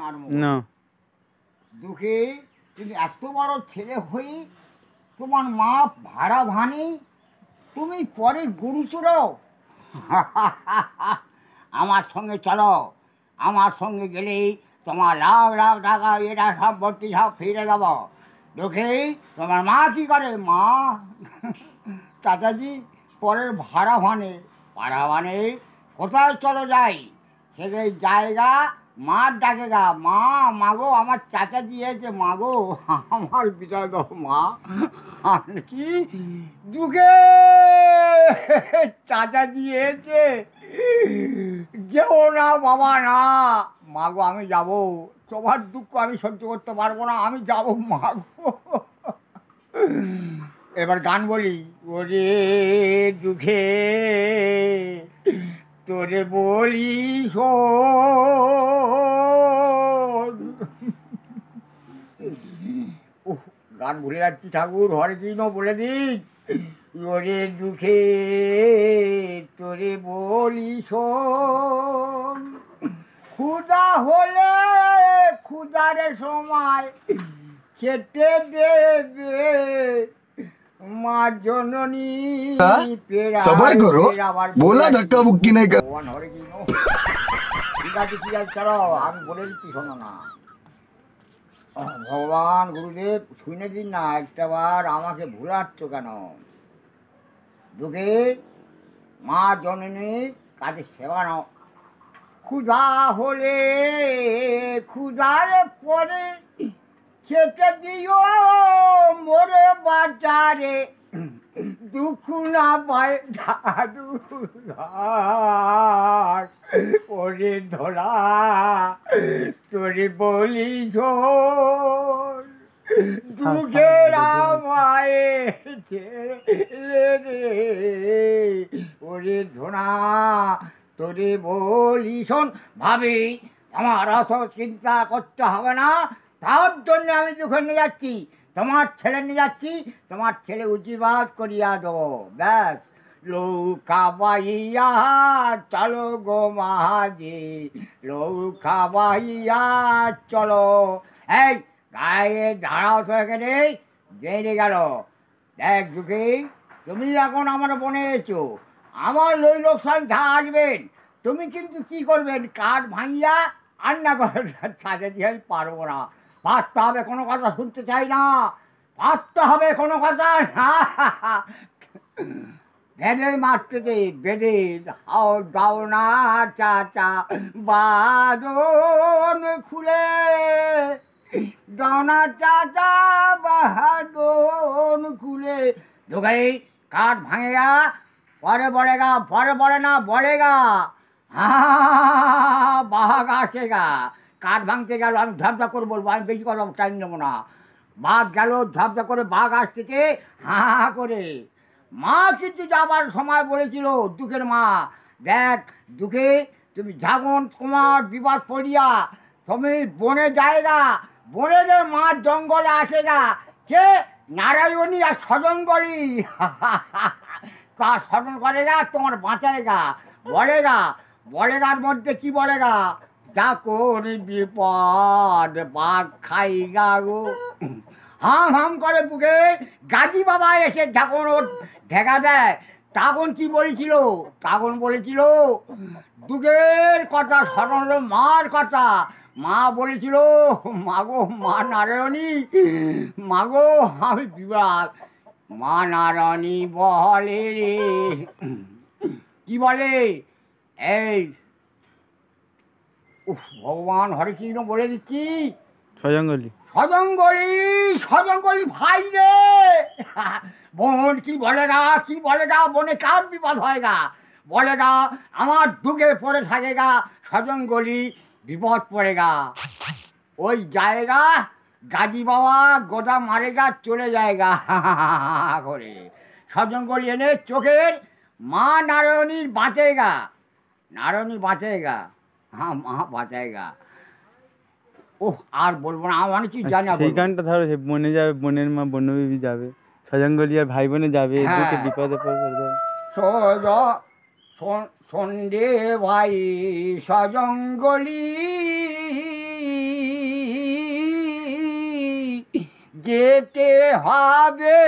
আর না দুঃখে তুমি এত বড় ছেলে হই তোমার মা ভাড়া ভানি তুমি পরে গরু চোরো আমার সঙ্গে চলো আমার সঙ্গে গেলেই তোমার লাখ লাখ টাকা এটা সব ভর্তি সব ফিরে দেবো দুঃখে তোমার মা কি করে মা চাচাজি পরের ভাড়া ভানে কোথায় চলো যাই সেখানে জায়গা মার ডাকে গা মা মাগো আমার চাচাজি এসে মাগো আমার বিজয় দাও মা কি যুগে চাচাজি এসে যেও না বাবা না মাগো আমি যাবো তোমার দুঃখ আমি সহ্য করতে পারবো না আমি যাবো মাগো এবার গান বলি ওরে দুঃখে তোরে বলি গান ভুলে যাচ্ছি ঠাকুর হরে কৃষ্ণ বলে দিক ওরে দুঃখে তোরে বলি ক্ষুধা হলে ক্ষুধার সময় খেতে দেবে মা জননী সবার করো বলা ধাক্কা বুক্কি নাই কর ঠিক আছে চলো আমি বলে দিচ্ছি শোনো না ভগবান গুরুদেব শুনে দিন না একটাবার আমাকে ভুলাচ্ছ কেন দুঃখে মা জননী কাজে সেবা নাও ক্ষুধা হলে ক্ষুধার পরে খেতে দিও মোরে বাজারে দুঃখ না পায় দাদু ওরে ধরা তোরে বলি দুঃখের আমায় রে ওরে ধরা তোরে বলি শোন ভাবি আমার অত চিন্তা করতে হবে না তার জন্য আমি দুঃখে নিয়ে যাচ্ছি তোমার ছেলে নিয়ে যাচ্ছি তোমার ছেলে উজিবাদ করিয়া দেবো ব্যাস লৌকা বাইয়া চলো গো মাঝি লৌকা বাইয়া চলো এই গায়ে দাঁড়াও তো এখানে জেনে গেল দেখ দুঃখী তুমি এখন আমার বনে এসো আমার লই লোকসান যা আসবেন তুমি কিন্তু কি করবেন কাঠ ভাঙিয়া রান্না করে ছাদে দিয়ে আমি পারবো না পারতে হবে কোনো কথা শুনতে চাই না পারতে হবে কোনো কথা না বেঁধে মারতে দে বেঁধে হাও দাও না চাচা বাদন খুলে দাও না চাচা বাদন খুলে ঢোকাই কাঠ ভাঙেগা পরে বলেগা পরে বলে না বলেগা বাঘ আসেগা কাঠ ভাঙতে গেল আমি ঝাপঝাপ করে বলবো আমি বেশি কথা টাইম নেবো না বাঘ গেল ঝাপঝাপ করে বাঘ আসতেছে করে মা কিন্তু যাবার সময় বলেছিল দুঃখের মা দেখ দুঃখে তুমি যখন তোমার বিপদ পড়িয়া তুমি বনে যায়গা বনে যে মা জঙ্গলে আসেগা কে নারায়ণী আর সজঙ্গলি তা স্মরণ করেগা তোমার বাঁচায়গা বলেগার মধ্যে কি বলেগা যা করি বিপদ বাঘ খাইগা গো হাম হাম করে বুকে গাজী বাবা এসে যখন ওর ঢেকা দেয় তখন কি বলেছিল তখন বলেছিল দুঃখের কথা স্মরণ হলো মার কথা মা বলেছিল মাগো মা নারায়ণী মাগো আমি বিবাদ মা নারায়ণী বলে রে কি বলে এই ভগবান হরে কৃষ্ণ বলে দিচ্ছি সজঙ্গলি ভাই রে বোন কি বলেগা বনে কার বিপদ হয়গা বলেগা আমার দুঃখে পড়ে থাকেগা সজঙ্গলি বিপদ পড়েগা ওই জায়গা গাজী বাবা গোদা মারেগা চলে যায়গা করে সজঙ্গলি এনে চোখের মা নারায়ণীর বাঁচেগা নারায়ণী বাঁচেগা হ্যাঁ মা বাঁচায়গা ও আর বলবো না আমার অনেক কিছু জানি সেই গানটা ধরো বনে যাবে বনের মা বনবিবি যাবে সজঙ্গলি আর ভাই বোনে যাবে বিপদে পড়বে সন্ধে ভাই সজঙ্গলি যেতে হবে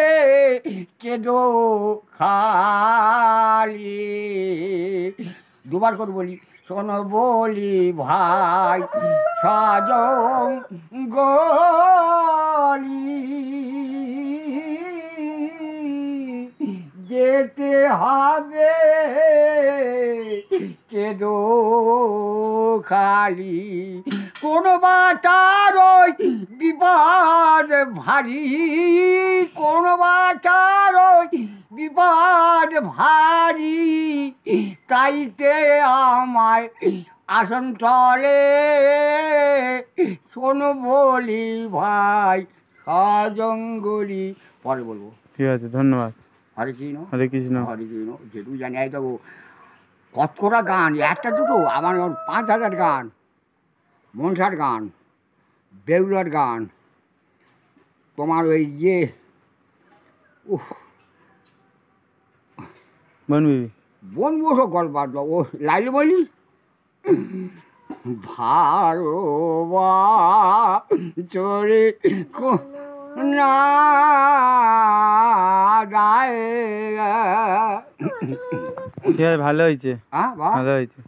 কেদো খালি। দুবার করে বলি, শোনো বলি ভাই সাজন গলি, যেতে হবে কেদো খালি। কোনো বাটার ওই বিপদ ভারী, কোনো বাটার ওই বিপদ ভারী, তাইতে আমায় আসন চলে শোনো বলি ভাই সজঙ্গলি। পরে বলবো। ঠিক আছে, ধন্যবাদ। হরে কৃষ্ণ হরে কৃষ্ণ। হরে কৃষ্ণ। যেটুকু জানি এই তো কত কটা গান, একটা দুটো আমার 5,000 গান, মনসার গান, বেউলার গান, তোমার ওই ইয়ে বনবিবি। বনবসো গল্প ও লাইলে বলি ভারবা চরে না গায়ে। ঠিক আছে, ভালো হয়েছে, হ্যাঁ, ভালো হয়েছে।